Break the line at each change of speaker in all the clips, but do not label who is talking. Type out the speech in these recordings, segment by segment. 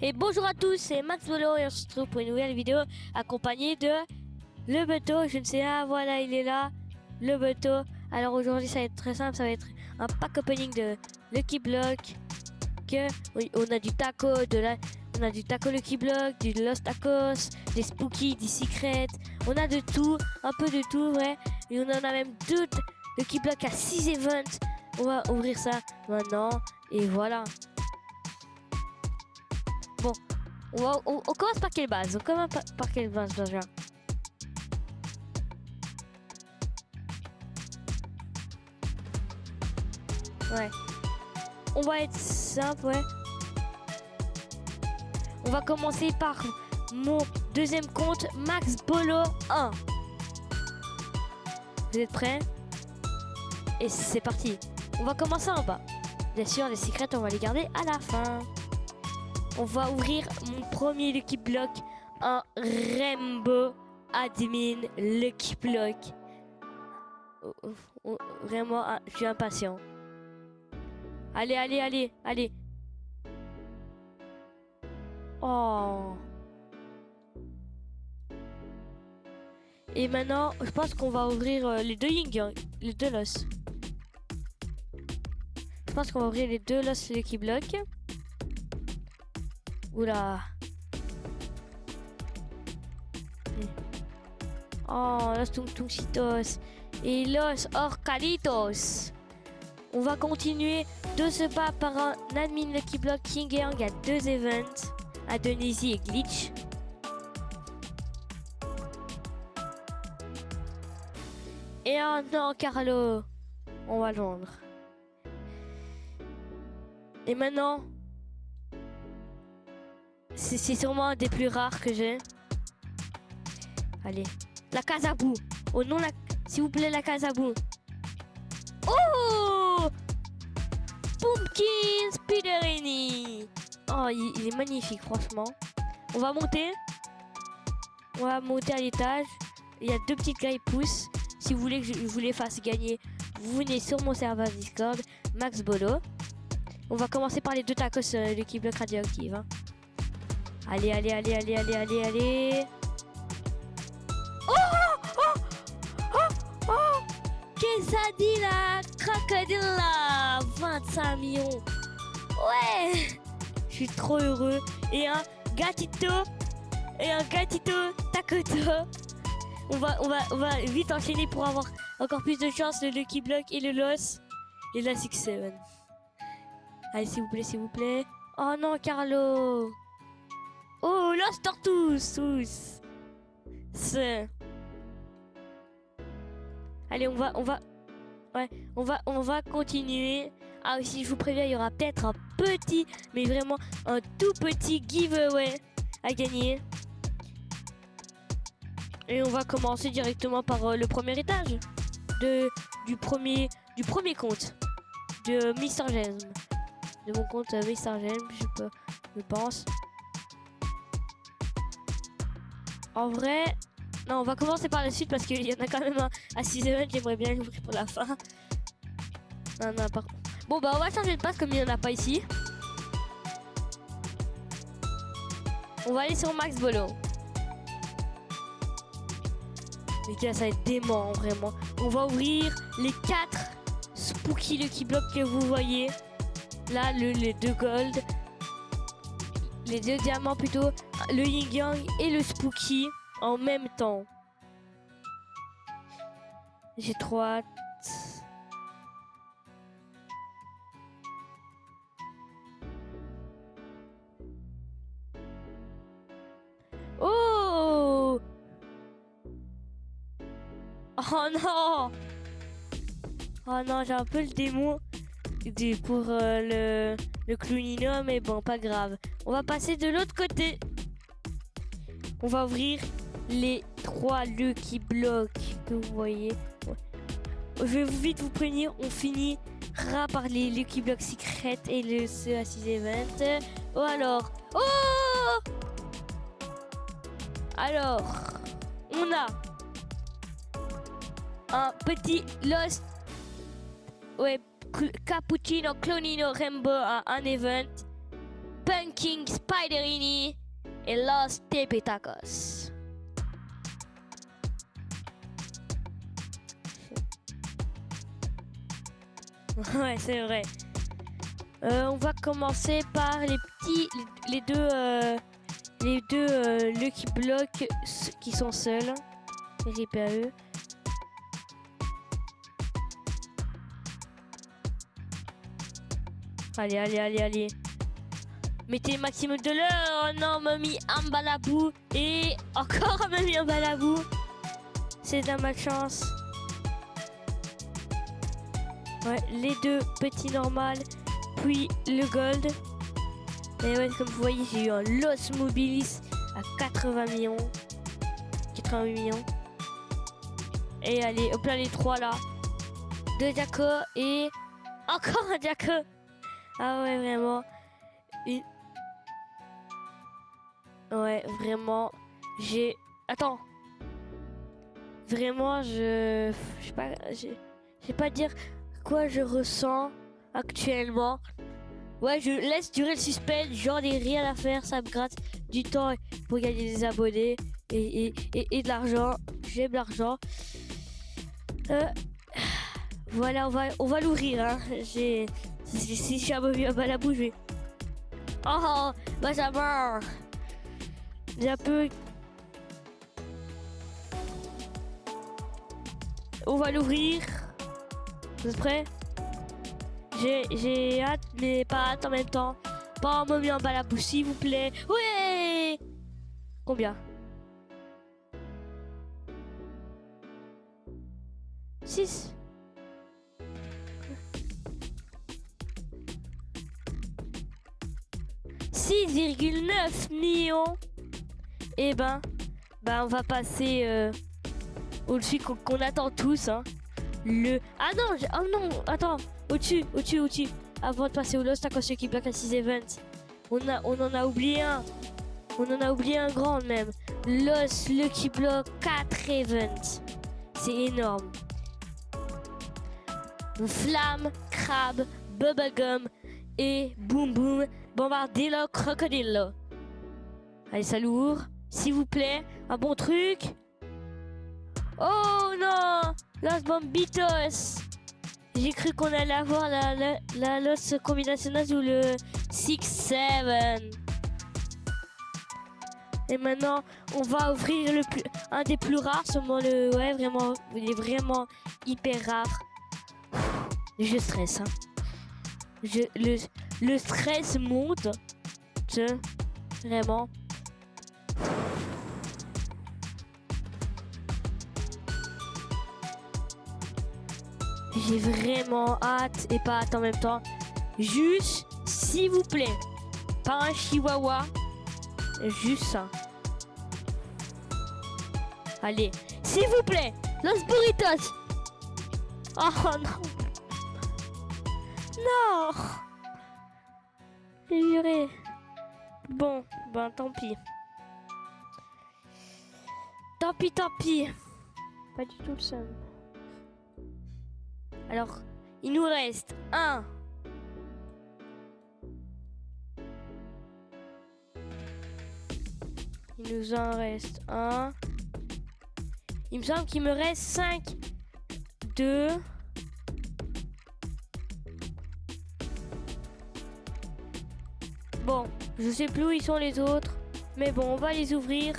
Et bonjour à tous, c'est Max Bolo et on se retrouve pour une nouvelle vidéo accompagnée de le bateau. Je ne sais pas, voilà, il est là, le bateau. Alors aujourd'hui, ça va être très simple, ça va être un pack opening de Lucky Block. Oui, on a du taco, on a du taco Lucky Block, du Lost Tacos, des Spooky, des Secrets. On a de tout, un peu de tout, ouais. Et on en a même deux Lucky Block à 6 events. On va ouvrir ça maintenant et voilà. Bon, on commence par quelle base? On commence par quelle base déjà? Ouais. On va être simple, ouais. On va commencer par mon deuxième compte, Max Bolo 1. Vous êtes prêts? Et c'est parti. On va commencer en bas. Bien sûr, les secrets, on va les garder à la fin. On va ouvrir mon premier Lucky Block, un Rainbow Admin Lucky Block. Vraiment, je suis impatient. Allez, allez, allez, allez. Oh. Et maintenant, je pense qu'on va ouvrir les deux Yin-Yang, les deux Los. Je pense qu'on va ouvrir les deux Los Lucky Block. Oula. Oh, Los Tungtungcitos et Los Orcalitos. On va continuer de se battre par un admin Lucky Block King Yang à 2 events, Adonizy et Glitch. Et un non, Carlo. On va le vendre. Et maintenant, c'est sûrement un des plus rares que j'ai. Allez, la Casabou. Oh non, s'il vous plaît, la Casabou. Oh, Pumpkin Spiderini. Oh, il est magnifique, franchement. On va monter. On va monter à l'étage. Il y a deux petites gars pouces. Si vous voulez que je vous les fasse gagner, vous venez sur mon serveur Discord, Max Bolo. On va commencer par les deux tacos Lucky Block radioactive. Hein. Allez, allez, allez, allez, allez, allez, allez. Qu'est-ce que ça dit là? Crocodile là, 25 millions. Ouais, je suis trop heureux. Et un gatito takoto. On va vite enchaîner pour avoir encore plus de chance, le Lucky Block et le Los et la 6-7. Allez, s'il vous plaît, s'il vous plaît. Oh non, Carlo. Oh, Los Tortus. Allez, on va continuer. Ah aussi, je vous préviens, il y aura peut-être un petit, mais vraiment un tout petit giveaway à gagner. Et on va commencer directement par le premier étage du premier compte de Mr. Gem. De mon compte Mr. Gem, je pense. En vrai, non, on va commencer par la suite parce qu'il y en a quand même un à 6 events, j'aimerais bien l'ouvrir pour la fin. Non, par contre. Bon, bah, on va changer de passe comme il n'y en a pas ici. On va aller sur Max Bolo. Les gars, ça va être dément, vraiment. On va ouvrir les 4 Spooky Lucky Block que vous voyez. Là, les deux gold. Les deux diamants plutôt. Le Yin Yang et le Spooky en même temps. J'ai trop hâte. Oh! Oh non! Oh non, j'ai un peu le démon pour le Clownino, mais bon, pas grave. On va passer de l'autre côté. On va ouvrir les 3 Lucky Blocks que vous voyez. Ouais. Je vais vite vous prévenir, on finira par les Lucky Blocks Secret et ceux à 6 events. Oh alors! Oh! Alors, on a un petit Lost, ouais, Cappuccino Clonino Rainbow à un event. Punking Spiderini et Los Tepetacos. Ouais, c'est vrai. On va commencer par les petits, les deux Lucky Block qui sont seuls. RIP à eux. Allez, allez, allez, allez. Mettez maximum de l'heure. Oh non, mamie un balabou. Et encore mamie un balabou. C'est de la malchance. Ouais, les deux petits normales. Puis le gold. Et ouais, comme vous voyez, j'ai eu un Los Mobilis à 80 millions. 88 millions. Et allez, hop là, les trois là. Deux Jacko et encore un Jacko. Ah ouais, vraiment. Ouais, vraiment. Attends. Vraiment, je sais pas dire quoi je ressens actuellement. Ouais, je laisse durer le suspense. J'en ai rien à faire. Ça me gratte du temps pour gagner des abonnés et de l'argent. J'aime l'argent. Voilà, on va l'ouvrir. Hein. Si je suis un peu bien à la bouche, je vais... Oh, Benjamin. J'ai un peu... On va l'ouvrir. Vous êtes prêts? J'ai hâte, mais pas hâte en même temps. Pas en me mis en bas la bouche, s'il vous plaît. Ouais. Combien? 6. $6,9 millions. Et ben on va passer au-dessus qu'on attend tous. Hein. Ah non, oh non, attends. Au-dessus. Avant de passer au Lost Tacos Lucky Block à 6 events. On en a oublié un. On en a oublié un grand même. Lost Lucky Block 4 events. C'est énorme. Flamme, crabe, bubblegum et boum boum, bombardillo, crocodillo. Allez, ça l'ouvre. S'il vous plaît, un bon truc. Oh non, Los Bombitos. J'ai cru qu'on allait avoir la Los Combinaciones ou le 6-7. Et maintenant, on va ouvrir un des plus rares, seulement ouais, vraiment, il est vraiment hyper rare. Je stresse, hein. Le stress monte. Vraiment. J'ai vraiment hâte et pas hâte en même temps. Juste, s'il vous plaît, pas un chihuahua. Juste ça. Allez, s'il vous plaît, Los Burritos. Oh non. Non. J'ai juré. Bon, ben tant pis. Tant pis. Pas du tout le seum. Alors, il nous reste un. Il nous en reste un. Il me semble qu'il me reste 5. 2. Bon, je sais plus où ils sont les autres. Mais bon, on va les ouvrir.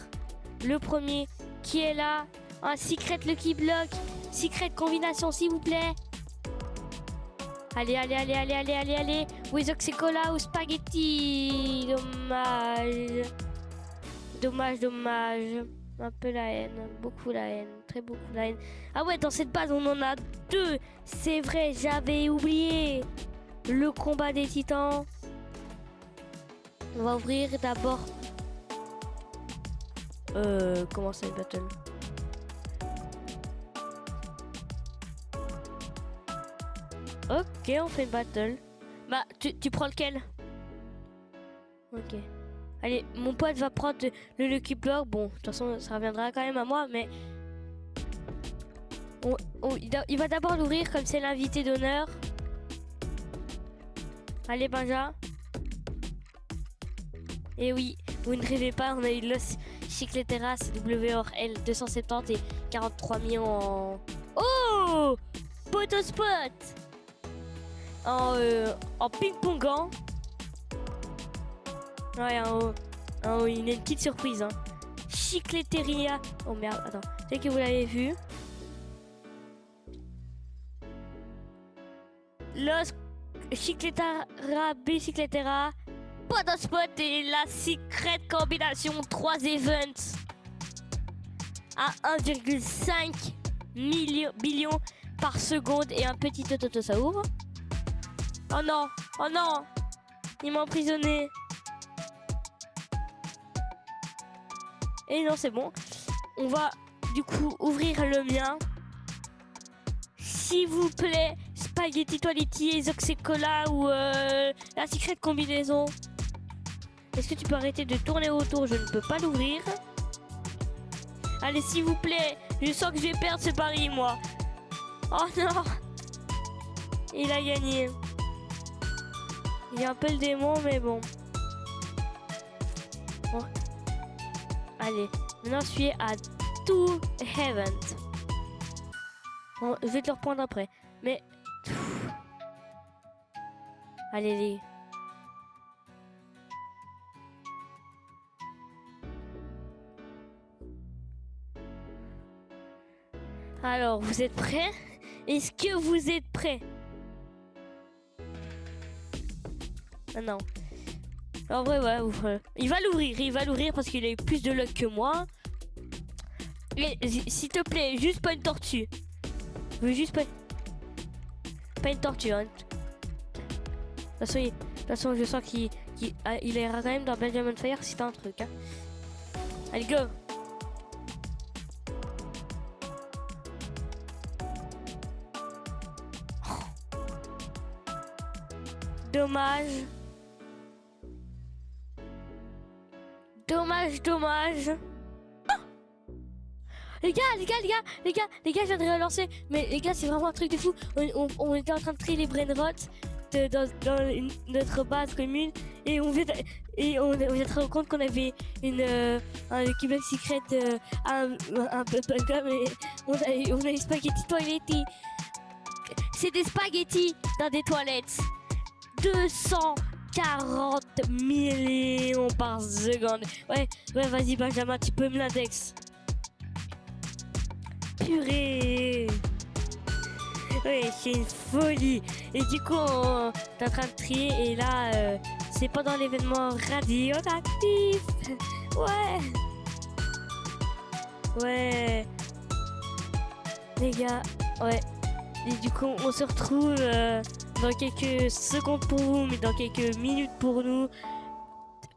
Le premier qui est là. Un Secret Lucky Block. Secret combination, s'il vous plaît. Allez. Wezoxecola ou spaghetti. Dommage. Un peu la haine. Beaucoup la haine. Très beaucoup la haine. Ah ouais, dans cette base, on en a 2. C'est vrai, j'avais oublié. Le combat des titans. On va ouvrir d'abord. Comment ça, le battle? Ok, on fait une battle. Bah, tu prends lequel? Ok. Allez, mon pote va prendre le Lucky Block. Bon, de toute façon, ça reviendra quand même à moi, mais... il va d'abord l'ouvrir comme c'est l'invité d'honneur. Allez, Benja. Et oui, vous ne rêvez pas, on a eu Los Chicleteras WRL 270 et 43 millions en... Oh, Potospot en ping-pongant. Ouais, il y a une petite surprise. Hein. Chicleteria. Oh merde, attends. C'est que vous l'avez vu. Los Chicletera, Bicicletera, Potospot et la secret combination 3 events à 1,5 billion par seconde et un petit toto ça ouvre. Oh non, oh non, il m'a emprisonné. Et non, c'est bon. On va du coup ouvrir le mien. S'il vous plaît, Spaghetti Toiletti, Zoxecola ou la secret combinaison. Est-ce que tu peux arrêter de tourner autour? Je ne peux pas l'ouvrir. Allez, s'il vous plaît. Je sens que je vais perdre ce pari, moi. Oh non. Il a gagné. Il est un peu le démon, mais bon. Bon. Allez. Maintenant, je suis à 2 Heaven. Bon, je vais te le reprendre après. Mais... Allez, les... Alors, vous êtes prêts? Est-ce que vous êtes prêts? Ah non. En vrai, ouais. Il va l'ouvrir parce qu'il a eu plus de luck que moi. Et s'il te plaît, juste pas une tortue. Je veux juste pas une tortue. Hein. De toute façon, je sens qu'il ira quand même dans Benjamin Fire si t'as un truc. Hein. Allez, go! Dommage. Dommage. Oh, les gars, je viens de relancer. Mais les gars, c'est vraiment un truc de fou. On était en train de trier les brainrots dans notre base commune. Et on vient de rendre compte qu'on avait un Québec secret un peu comme on a eu spaghetti toiletti. C'est des spaghettis dans des toilettes. 240 millions par seconde. Ouais, vas-y Benjamin, tu peux me l'index. Purée. Ouais, c'est une folie. Et du coup, t'es en train de trier et là, c'est pas dans l'événement radioactif. Ouais. Les gars, ouais. Et du coup, on se retrouve dans quelques secondes pour vous, mais dans quelques minutes pour nous,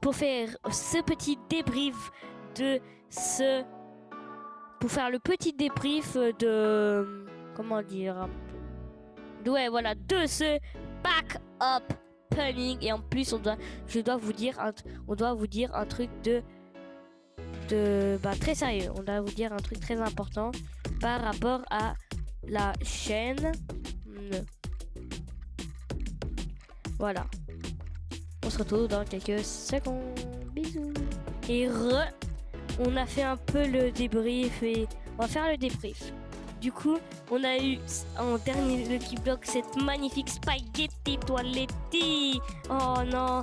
pour faire ce petit débrief pour faire le petit débrief de... Comment dire? Ouais, voilà, de ce back-up punning. Et en plus, on doit vous dire un truc très sérieux. On doit vous dire un truc très important par rapport à la chaîne. Voilà. On se retrouve dans quelques secondes. Bisous. Et on a fait un peu le débrief et on va faire le débrief. Du coup, on a eu en dernier Lucky Block cette magnifique Spaghetti Toiletti. Oh non,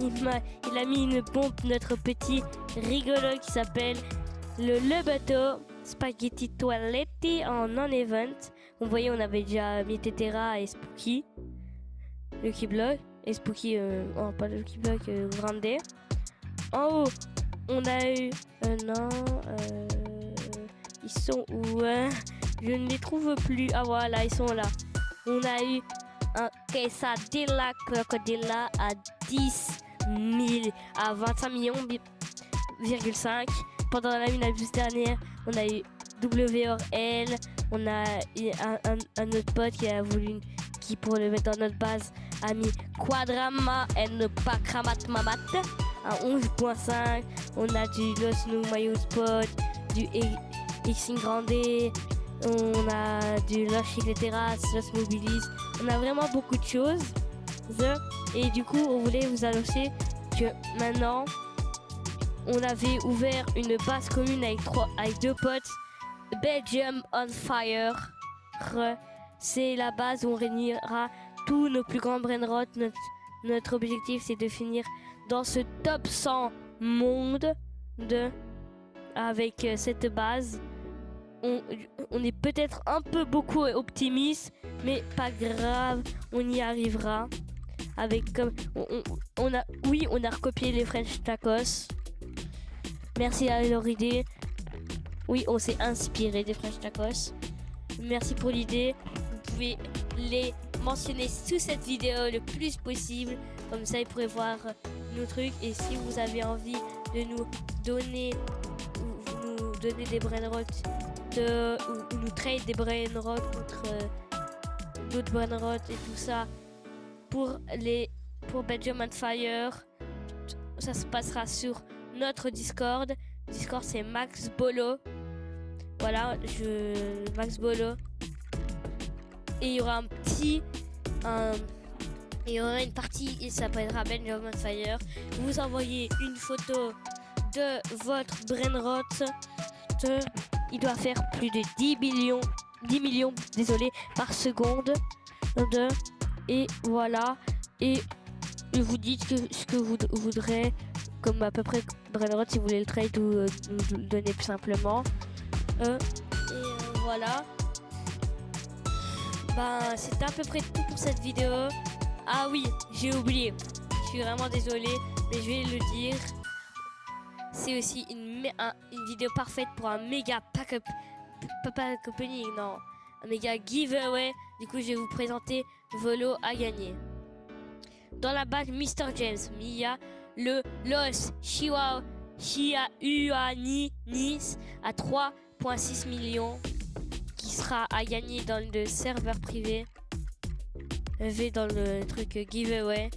il a mis une bombe, notre petit rigolo qui s'appelle le bateau Spaghetti Toiletti en non-event. Vous voyez, on avait déjà mis Tetera et Spooky. Lucky Block et Spooky, pas Lucky Block, Grande. En haut, on a eu... ils sont où? Je ne les trouve plus. Ah voilà, ils sont là. On a eu un Quesadilla Crocodilla à 10 000, à 25 millions,5. Pendant la minute dernière, on a eu WRL. On a eu un autre pote qui pour le mettre dans notre base, a mis Quadrama et ne pas Kramat Mamat à 11.5. On a du Los No Mayo Spot, du Xing Grande. On a du Los Chicleteras, Los Mobilis. On a vraiment beaucoup de choses. Et du coup, on voulait vous annoncer que maintenant, on avait ouvert une base commune avec 2 potes. Belgium on Fire. C'est la base où on réunira tous nos plus grands brainrot. Notre objectif, c'est de finir dans ce top 100 monde avec cette base. On est peut-être un peu beaucoup optimiste, mais pas grave, on y arrivera. Avec comme on a recopié les French Tacos. Merci à leur idée. Oui, on s'est inspiré des French Tacos. Merci pour l'idée. Vous pouvez les mentionner sous cette vidéo le plus possible. Comme ça, ils pourraient voir nos trucs. Et si vous avez envie de nous donner des brainrot ou nous trade des brainrot contre d'autres brainrot et tout ça pour Belgium on Fire, ça se passera sur notre Discord. Discord, c'est Max Bolo. Voilà, Max Bolo. Et il y aura il y aura une partie qui s'appellera Belgium on Fire. Vous envoyez une photo de votre brainrot. Il doit faire plus de 10 millions par seconde. Et voilà. Et vous dites ce que vous voudrez, comme à peu près brainrot, si vous voulez le trade ou nous le donner plus simplement. Voilà. C'est à peu près tout pour cette vidéo. Ah oui, j'ai oublié. Je suis vraiment désolé, mais je vais le dire. C'est aussi une vidéo parfaite pour un méga pack opening, non, un méga giveaway. Du coup, je vais vous présenter vos lots à gagner. Dans la base Mr. James, il y a le Los Chihuahuanis à 3,6 millions qui sera à gagner dans le serveur privé. Dans le truc giveaway.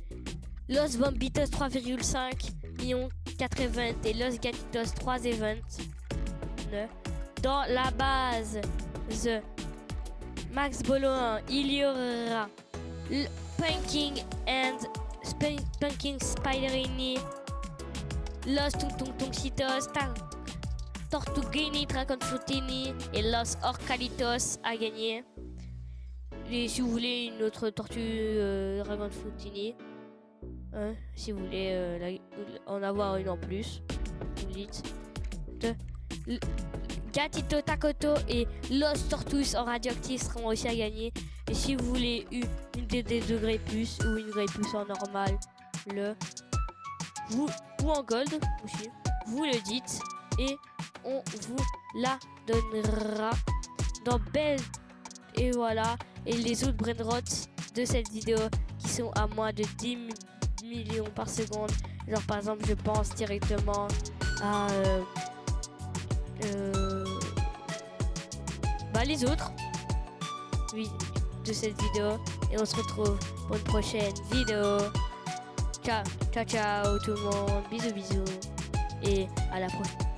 Los Bombitos 3,5 millions 4 events et Los Gatitos 3 events. Dans la base The Max Bolo 1, il y aura Punking Spiderini, Los Tungtungtungcitos, Tortuguini Dragon Fruitini et Los Orcalitos à gagner. Et si vous voulez une autre tortue Dragon Fruitini, si vous voulez en avoir une en plus, vous dites. Gatito Takoto et Los Tortus en radioactif seront aussi à gagner. Et si vous voulez une des degrés plus ou une grey plus en normal, ou en gold aussi, vous le dites et on vous la donnera dans belle. Et voilà. Et les autres brainrots de cette vidéo qui sont à moins de 10 millions par seconde. Genre par exemple, je pense directement à les autres, oui, de cette vidéo. Et on se retrouve pour une prochaine vidéo. Ciao, ciao, ciao tout le monde. Bisous, bisous. Et à la prochaine.